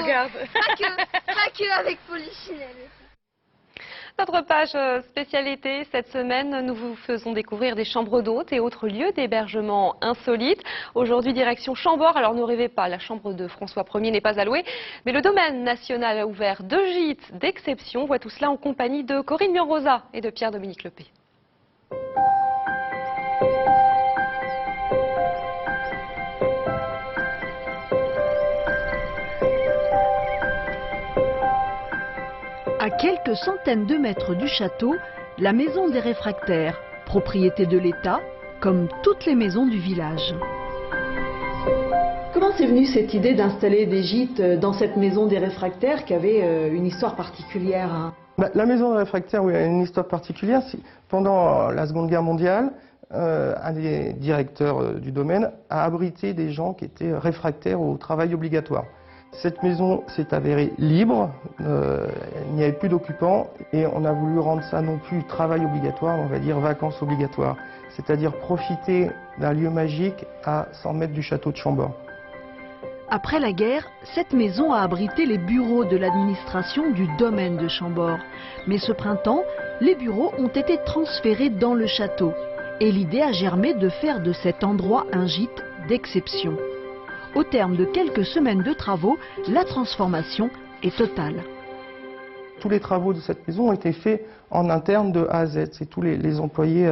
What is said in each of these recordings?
regarde. Pas que avec Polichinelle. Notre page spécialité cette semaine, nous vous faisons découvrir des chambres d'hôtes et autres lieux d'hébergement insolites. Aujourd'hui, direction Chambord. Alors ne rêvez pas, la chambre de François Ier n'est pas à louer, mais le domaine national a ouvert 2 gîtes d'exception. On voit tout cela en compagnie de Corinne Mionrosa et de Pierre-Dominique Lepé. À quelques centaines de mètres du château, la maison des réfractaires, propriété de l'État, comme toutes les maisons du village. Comment c'est venu cette idée d'installer des gîtes dans cette maison des réfractaires qui avait une histoire particulière, hein? La maison des réfractaires, oui, a une histoire particulière. Pendant la Seconde Guerre mondiale, un des directeurs du domaine a abrité des gens qui étaient réfractaires au travail obligatoire. Cette maison s'est avérée libre, il n'y avait plus d'occupants et on a voulu rendre ça non plus travail obligatoire, on va dire vacances obligatoires. C'est-à-dire profiter d'un lieu magique à 100 mètres du château de Chambord. Après la guerre, cette maison a abrité les bureaux de l'administration du domaine de Chambord. Mais ce printemps, les bureaux ont été transférés dans le château. Et l'idée a germé de faire de cet endroit un gîte d'exception. Au terme de quelques semaines de travaux, la transformation est totale. Tous les travaux de cette maison ont été faits en interne de A à Z. C'est tous les employés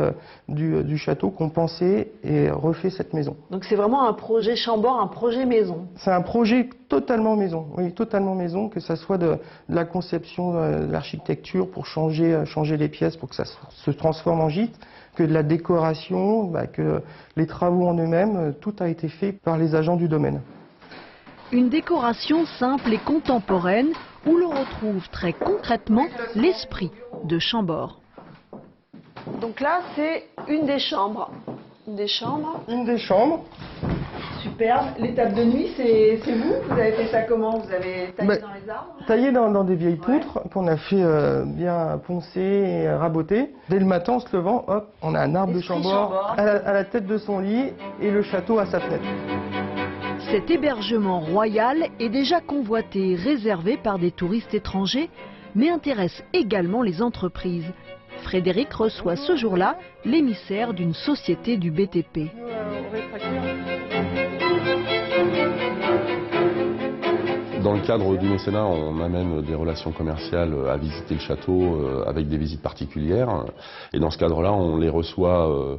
du château qui ont pensé et refait cette maison. Donc c'est vraiment un projet Chambord, un projet maison. C'est un projet totalement maison, oui, totalement maison, que ça soit de la conception de l'architecture pour changer les pièces pour que ça se transforme en gîte, que de la décoration, que les travaux en eux-mêmes, tout a été fait par les agents du domaine. Une décoration simple et contemporaine où l'on retrouve très concrètement l'esprit de Chambord. Donc là, c'est une des chambres. Une des chambres. Superbe. Les tables de nuit, c'est vous? Vous avez fait ça comment? Vous avez taillé dans les arbres? Taillé dans des vieilles poutres qu'on a fait bien poncer et raboter. Dès le matin, en se levant, hop, on a un arbre de Chambord à la tête de son lit et le château à sa fenêtre. Cet hébergement royal est déjà convoité et réservé par des touristes étrangers, mais intéresse également les entreprises. Frédéric reçoit ce jour-là l'émissaire d'une société du BTP. Dans le cadre du mécénat, on amène des relations commerciales à visiter le château avec des visites particulières. Et dans ce cadre-là, on les reçoit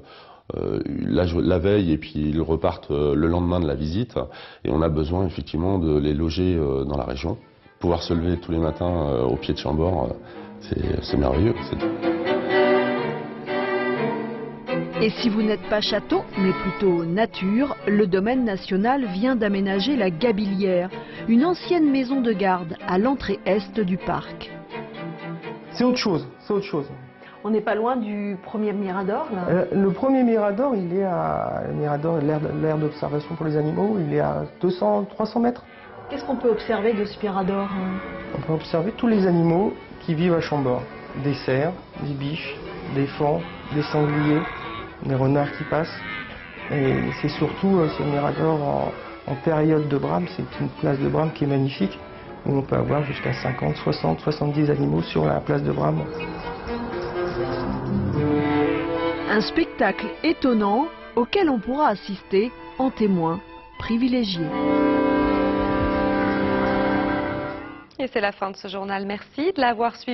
la veille et puis ils repartent le lendemain de la visite. Et on a besoin effectivement de les loger dans la région. Pouvoir se lever tous les matins au pied de Chambord, c'est merveilleux. Et si vous n'êtes pas château, mais plutôt nature, le domaine national vient d'aménager la Gabilière, une ancienne maison de garde à l'entrée est du parc. C'est autre chose, c'est autre chose. On n'est pas loin du premier Mirador, là. Le premier Mirador, il est à Mirador, l'aire d'observation pour les animaux, il est à 200-300 mètres. Qu'est-ce qu'on peut observer de ce Mirador? On peut observer tous les animaux qui vivent à Chambord. Des cerfs, des biches, des fans, des sangliers, des renards qui passent. Et c'est surtout ce Mirador en période de brame, c'est une place de brame qui est magnifique, où on peut avoir jusqu'à 50, 60, 70 animaux sur la place de brame. Un spectacle étonnant auquel on pourra assister en témoin privilégié. Et c'est la fin de ce journal. Merci de l'avoir suivi.